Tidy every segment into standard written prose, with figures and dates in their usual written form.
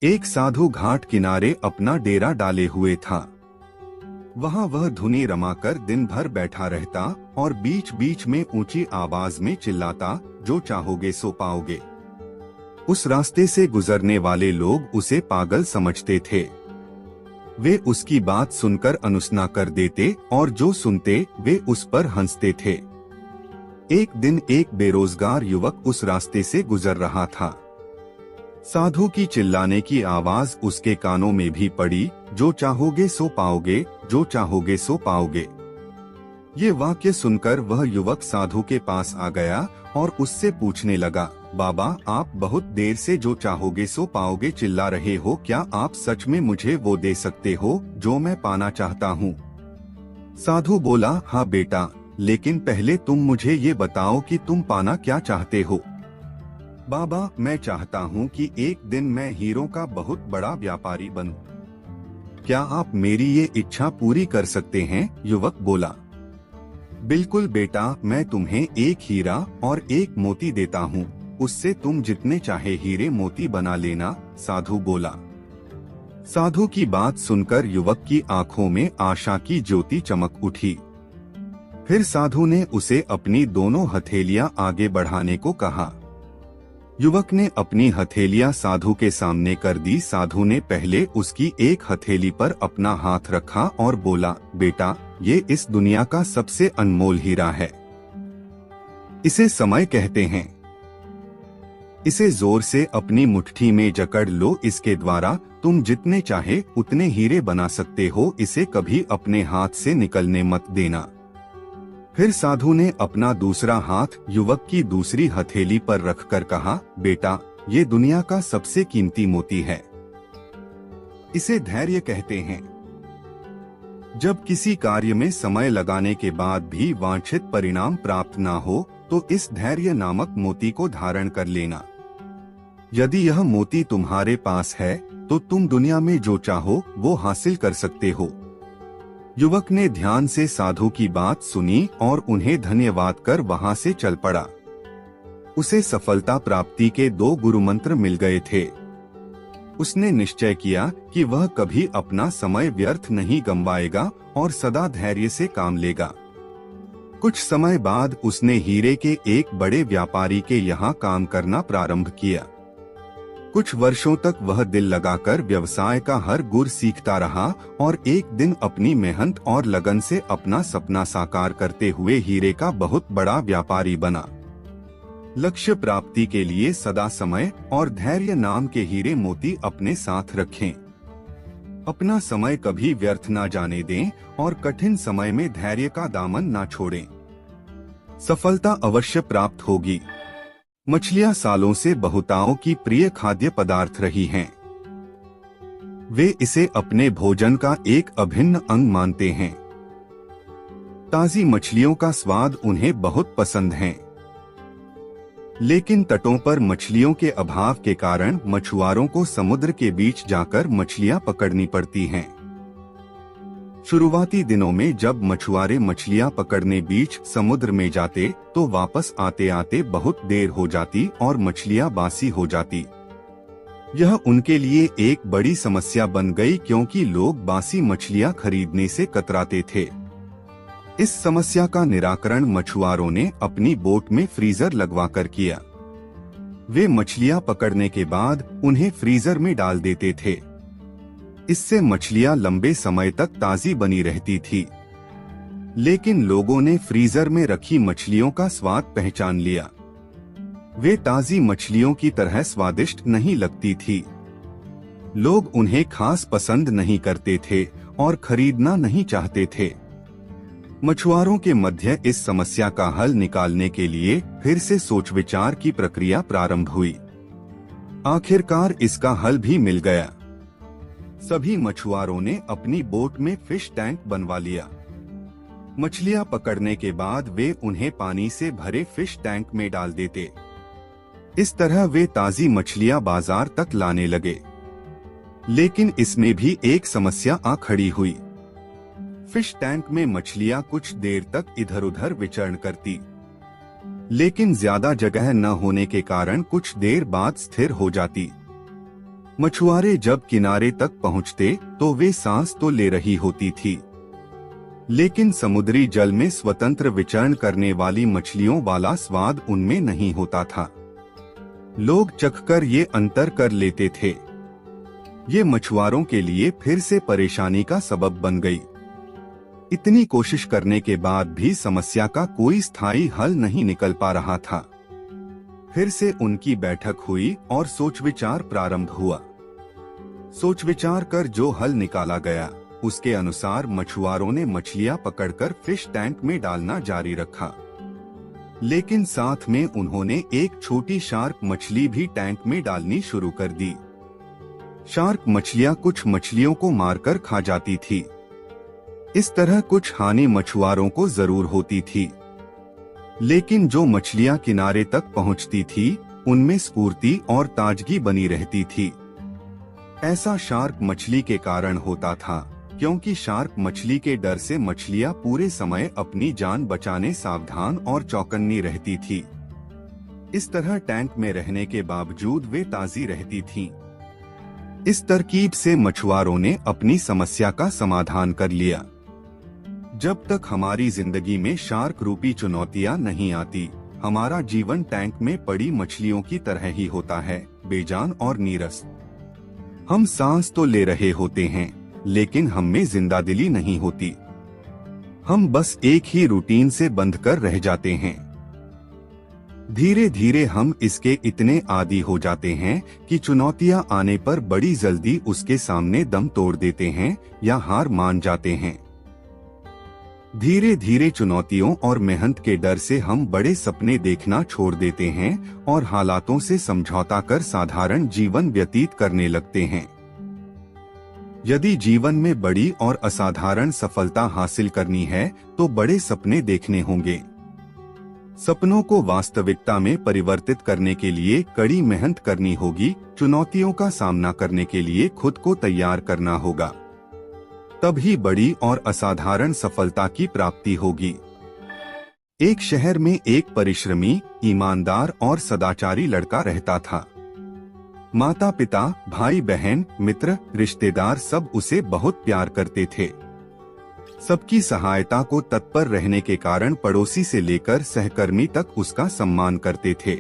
एक साधु घाट किनारे अपना डेरा डाले हुए था। वहाँ वह धुनी रमाकर दिन भर बैठा रहता और बीच बीच में ऊंची आवाज में चिल्लाता, जो चाहोगे सो पाओगे। उस रास्ते से गुजरने वाले लोग उसे पागल समझते थे। वे उसकी बात सुनकर अनुसना कर देते और जो सुनते वे उस पर हंसते थे। एक दिन एक बेरोजगार युवक उस रास्ते से गुजर रहा था। साधु की चिल्लाने की आवाज उसके कानों में भी पड़ी, जो चाहोगे सो पाओगे, जो चाहोगे सो पाओगे। ये वाक्य सुनकर वह युवक साधु के पास आ गया और उससे पूछने लगा, बाबा, आप बहुत देर से जो चाहोगे सो पाओगे चिल्ला रहे हो, क्या आप सच में मुझे वो दे सकते हो जो मैं पाना चाहता हूँ? साधु बोला, हाँ बेटा, लेकिन पहले तुम मुझे ये बताओ कि तुम पाना क्या चाहते हो। बाबा, मैं चाहता हूँ कि एक दिन मैं हीरों का बहुत बड़ा व्यापारी बनूं। क्या आप मेरी ये इच्छा पूरी कर सकते हैं? युवक बोला, बिल्कुल बेटा, मैं तुम्हें एक हीरा और एक मोती देता हूँ, उससे तुम जितने चाहे हीरे मोती बना लेना। साधु बोला। साधु की बात सुनकर युवक की आंखों में आशा की ज्योति चमक उठी। फिर साधु ने उसे अपनी दोनों हथेलियां आगे बढ़ाने को कहा। युवक ने अपनी हथेलियां साधु के सामने कर दी। साधु ने पहले उसकी एक हथेली पर अपना हाथ रखा और बोला, बेटा, ये इस दुनिया का सबसे अनमोल हीरा है। इसे समय कहते हैं। इसे जोर से अपनी मुट्ठी में जकड़ लो, इसके द्वारा तुम जितने चाहे उतने हीरे बना सकते हो, इसे कभी अपने हाथ से निकलने मत देना। फिर साधु ने अपना दूसरा हाथ युवक की दूसरी हथेली पर रखकर कहा, बेटा, ये दुनिया का सबसे कीमती मोती है। इसे धैर्य कहते हैं। जब किसी कार्य में समय लगाने के बाद भी वांछित परिणाम प्राप्त ना हो, तो इस धैर्य नामक मोती को धारण कर लेना। यदि यह मोती तुम्हारे पास है, तो तुम दुनिया में जो चाहो वो हासिल कर सकते हो। युवक ने ध्यान से साधु की बात सुनी और उन्हें धन्यवाद कर वहां से चल पड़ा। उसे सफलता प्राप्ति के 2 गुरु मंत्र मिल गए थे। उसने निश्चय किया कि वह कभी अपना समय व्यर्थ नहीं गंवाएगा और सदा धैर्य से काम लेगा। कुछ समय बाद उसने हीरे के एक बड़े व्यापारी के यहाँ काम करना प्रारंभ किया। कुछ वर्षों तक वह दिल लगाकर व्यवसाय का हर गुर सीखता रहा और एक दिन अपनी मेहनत और लगन से अपना सपना साकार करते हुए हीरे का बहुत बड़ा व्यापारी बना। लक्ष्य प्राप्ति के लिए सदा समय और धैर्य नाम के हीरे मोती अपने साथ रखें। अपना समय कभी व्यर्थ ना जाने दें और कठिन समय में धैर्य का दामन ना छोड़ें। सफलता अवश्य प्राप्त होगी। मछलियां सालों से बहुताओं की प्रिय खाद्य पदार्थ रही हैं। वे इसे अपने भोजन का एक अभिन्न अंग मानते हैं। ताजी मछलियों का स्वाद उन्हें बहुत पसंद है। लेकिन तटों पर मछलियों के अभाव के कारण मछुआरों को समुद्र के बीच जाकर मछलियां पकड़नी पड़ती हैं। शुरुआती दिनों में जब मछुआरे मछलियां पकड़ने बीच समुद्र में जाते, तो वापस आते आते बहुत देर हो जाती और मछलियां बासी हो जाती। यह उनके लिए एक बड़ी समस्या बन गई, क्योंकि लोग बासी मछलियां खरीदने से कतराते थे। इस समस्या का निराकरण मछुआरों ने अपनी बोट में फ्रीजर लगवाकर किया। वे मछलियां पकड़ने के बाद उन्हें फ्रीजर में डाल देते थे। इससे मछलियां लंबे समय तक ताजी बनी रहती थी। लेकिन लोगों ने फ्रीजर में रखी मछलियों का स्वाद पहचान लिया। वे ताजी मछलियों की तरह स्वादिष्ट नहीं लगती थी। लोग उन्हें खास पसंद नहीं करते थे और खरीदना नहीं चाहते थे। मछुआरों के मध्य इस समस्या का हल निकालने के लिए फिर से सोच विचार की प्रक्रिया प्रारंभ हुई। आखिरकार इसका हल भी मिल गया। सभी मछुआरों ने अपनी बोट में फिश टैंक बनवा लिया। मछलियां पकड़ने के बाद वे उन्हें पानी से भरे फिश टैंक में डाल देते। इस तरह वे ताजी मछलियां बाजार तक लाने लगे। लेकिन इसमें भी एक समस्या आ खड़ी हुई। फिश टैंक में मछलियां कुछ देर तक इधर उधर विचरण करती, लेकिन ज्यादा जगह न होने के कारण कुछ देर बाद स्थिर हो जाती। मछुआरे जब किनारे तक पहुंचते तो वे सांस तो ले रही होती थी, लेकिन समुद्री जल में स्वतंत्र विचरण करने वाली मछलियों वाला स्वाद उनमें नहीं होता था। लोग चखकर ये अंतर कर लेते थे। ये मछुआरों के लिए फिर से परेशानी का सबब बन गई। इतनी कोशिश करने के बाद भी समस्या का कोई स्थायी हल नहीं निकल पा रहा था। फिर से उनकी बैठक हुई और सोच विचार प्रारंभ हुआ। सोच विचार कर जो हल निकाला गया उसके अनुसार मछुआरों ने मछलियां पकड़कर फिश टैंक में डालना जारी रखा, लेकिन साथ में उन्होंने एक छोटी शार्क मछली भी टैंक में डालनी शुरू कर दी। शार्क मछलियां कुछ मछलियों को मारकर खा जाती थी। इस तरह कुछ हानि मछुआरों को जरूर होती थी, लेकिन जो मछलियां किनारे तक पहुंचती थी उनमें स्फूर्ति और ताजगी बनी रहती थी। ऐसा शार्क मछली के कारण होता था, क्योंकि शार्क मछली के डर से मछलियां पूरे समय अपनी जान बचाने सावधान और चौकन्नी रहती थी। इस तरह टैंक में रहने के बावजूद वे ताजी रहती थीं। इस तरकीब से मछुआरों ने अपनी समस्या का समाधान कर लिया। जब तक हमारी जिंदगी में शार्क रूपी चुनौतियां नहीं आती, हमारा जीवन टैंक में पड़ी मछलियों की तरह ही होता है, बेजान और नीरस। हम सांस तो ले रहे होते हैं, लेकिन हम में जिंदादिली नहीं होती। हम बस एक ही रूटीन से बंधकर रह जाते हैं। धीरे धीरे हम इसके इतने आदी हो जाते हैं कि चुनौतियां आने पर बड़ी जल्दी उसके सामने दम तोड़ देते हैं या हार मान जाते हैं। धीरे धीरे चुनौतियों और मेहनत के डर से हम बड़े सपने देखना छोड़ देते हैं और हालातों से समझौता कर साधारण जीवन व्यतीत करने लगते हैं। यदि जीवन में बड़ी और असाधारण सफलता हासिल करनी है तो बड़े सपने देखने होंगे। सपनों को वास्तविकता में परिवर्तित करने के लिए कड़ी मेहनत करनी होगी। चुनौतियों का सामना करने के लिए खुद को तैयार करना होगा। तभी बड़ी और असाधारण सफलता की प्राप्ति होगी। एक शहर में एक परिश्रमी, ईमानदार और सदाचारी लड़का रहता था। माता पिता, भाई बहन, मित्र, रिश्तेदार सब उसे बहुत प्यार करते थे। सबकी सहायता को तत्पर रहने के कारण पड़ोसी से लेकर सहकर्मी तक उसका सम्मान करते थे।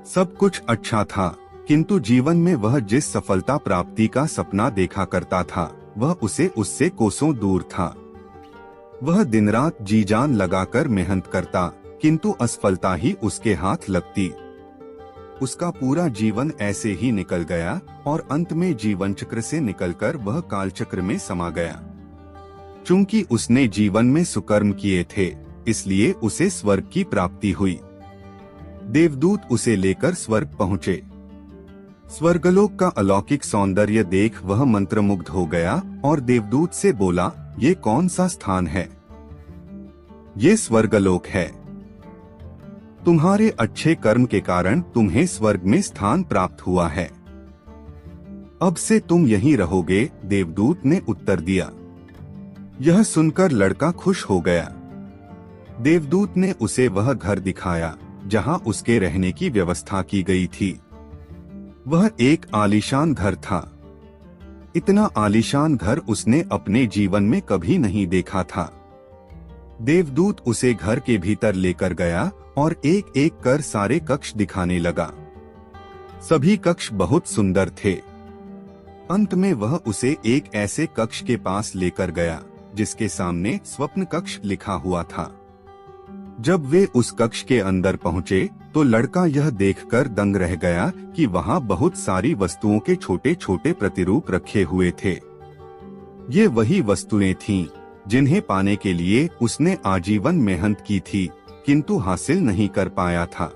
सब कुछ अच्छा था, किंतु जीवन में वह जिस सफलता प्राप्ति का सपना देखा करता था वह उससे कोसों दूर था। वह दिन रात जी जान लगाकर मेहनत करता, किंतु असफलता ही उसके हाथ लगती। उसका पूरा जीवन ऐसे ही निकल गया और अंत में जीवन चक्र से निकलकर वह कालचक्र में समा गया। चूंकि उसने जीवन में सुकर्म किए थे, इसलिए उसे स्वर्ग की प्राप्ति हुई। देवदूत उसे लेकर स्वर्ग पहुँचे। स्वर्गलोक का अलौकिक सौंदर्य देख वह मंत्रमुग्ध हो गया और देवदूत से बोला, ये कौन सा स्थान है? ये स्वर्गलोक है। तुम्हारे अच्छे कर्म के कारण तुम्हें स्वर्ग में स्थान प्राप्त हुआ है। अब से तुम यहीं रहोगे, देवदूत ने उत्तर दिया। यह सुनकर लड़का खुश हो गया। देवदूत ने उसे वह घर दिखाया जहां उसके रहने की व्यवस्था की गई थी। वह एक आलीशान घर था। इतना आलीशान घर उसने अपने जीवन में कभी नहीं देखा था। देवदूत उसे घर के भीतर लेकर गया और एक एक कर सारे कक्ष दिखाने लगा। सभी कक्ष बहुत सुंदर थे। अंत में वह उसे एक ऐसे कक्ष के पास लेकर गया जिसके सामने स्वप्न कक्ष लिखा हुआ था। जब वे उस कक्ष के अंदर पहुंचे तो लड़का यह देखकर दंग रह गया कि वहां बहुत सारी वस्तुओं के छोटे छोटे प्रतिरूप रखे हुए थे। ये वही वस्तुएं थीं जिन्हें पाने के लिए उसने आजीवन मेहनत की थी, किंतु हासिल नहीं कर पाया था।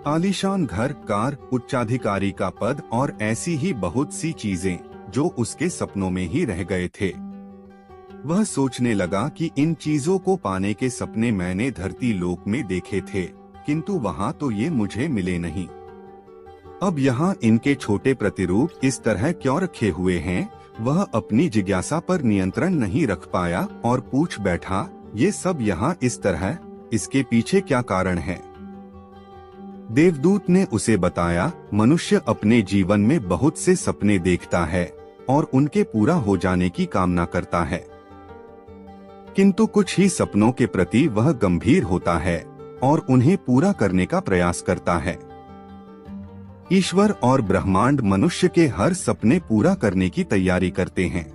आलीशान घर, कार, उच्चाधिकारी का पद और ऐसी ही बहुत सी चीजें जो उसके सपनों में ही रह गए थे। वह सोचने लगा कि इन चीजों को पाने के सपने मैंने धरती लोक में देखे थे, किंतु वहां तो ये मुझे मिले नहीं। अब यहाँ इनके छोटे प्रतिरूप इस तरह क्यों रखे हुए हैं? वह अपनी जिज्ञासा पर नियंत्रण नहीं रख पाया और पूछ बैठा, ये सब यहाँ इस तरह, इसके पीछे क्या कारण है? देवदूत ने उसे बताया, मनुष्य अपने जीवन में बहुत से सपने देखता है और उनके पूरा हो जाने की कामना करता है, किंतु कुछ ही सपनों के प्रति वह गंभीर होता है और उन्हें पूरा करने का प्रयास करता है। ईश्वर और ब्रह्मांड मनुष्य के हर सपने पूरा करने की तैयारी करते हैं,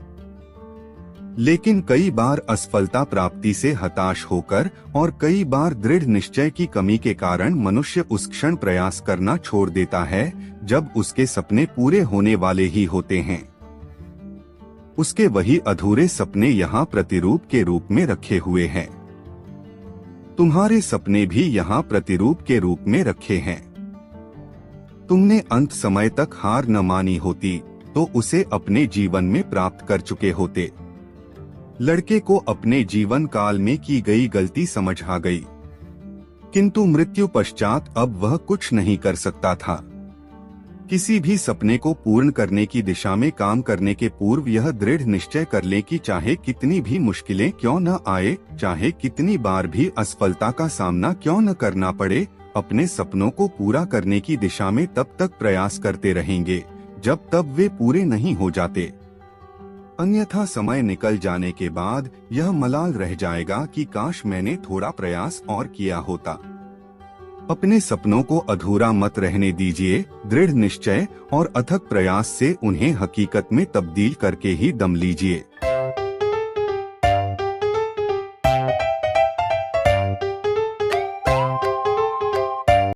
लेकिन कई बार असफलता प्राप्ति से हताश होकर और कई बार दृढ़ निश्चय की कमी के कारण मनुष्य उस क्षण प्रयास करना छोड़ देता है जब उसके सपने पूरे होने वाले ही होते हैं। उसके वही अधूरे सपने यहाँ प्रतिरूप के रूप में रखे हुए हैं। तुम्हारे सपने भी यहाँ प्रतिरूप के रूप में रखे हैं। तुमने अंत समय तक हार न मानी होती तो उसे अपने जीवन में प्राप्त कर चुके होते। लड़के को अपने जीवन काल में की गई गलती समझ आ गई, किंतु मृत्यु पश्चात अब वह कुछ नहीं कर सकता था। किसी भी सपने को पूर्ण करने की दिशा में काम करने के पूर्व यह दृढ़ निश्चय कर ले कि चाहे कितनी भी मुश्किलें क्यों न आए, चाहे कितनी बार भी असफलता का सामना क्यों न करना पड़े, अपने सपनों को पूरा करने की दिशा में तब तक प्रयास करते रहेंगे जब तक वे पूरे नहीं हो जाते। अन्यथा समय निकल जाने के बाद यह मलाल रह जाएगा कि काश मैंने थोड़ा प्रयास और किया होता। अपने सपनों को अधूरा मत रहने दीजिए। दृढ़ निश्चय और अथक प्रयास से उन्हें हकीकत में तब्दील करके ही दम लीजिए।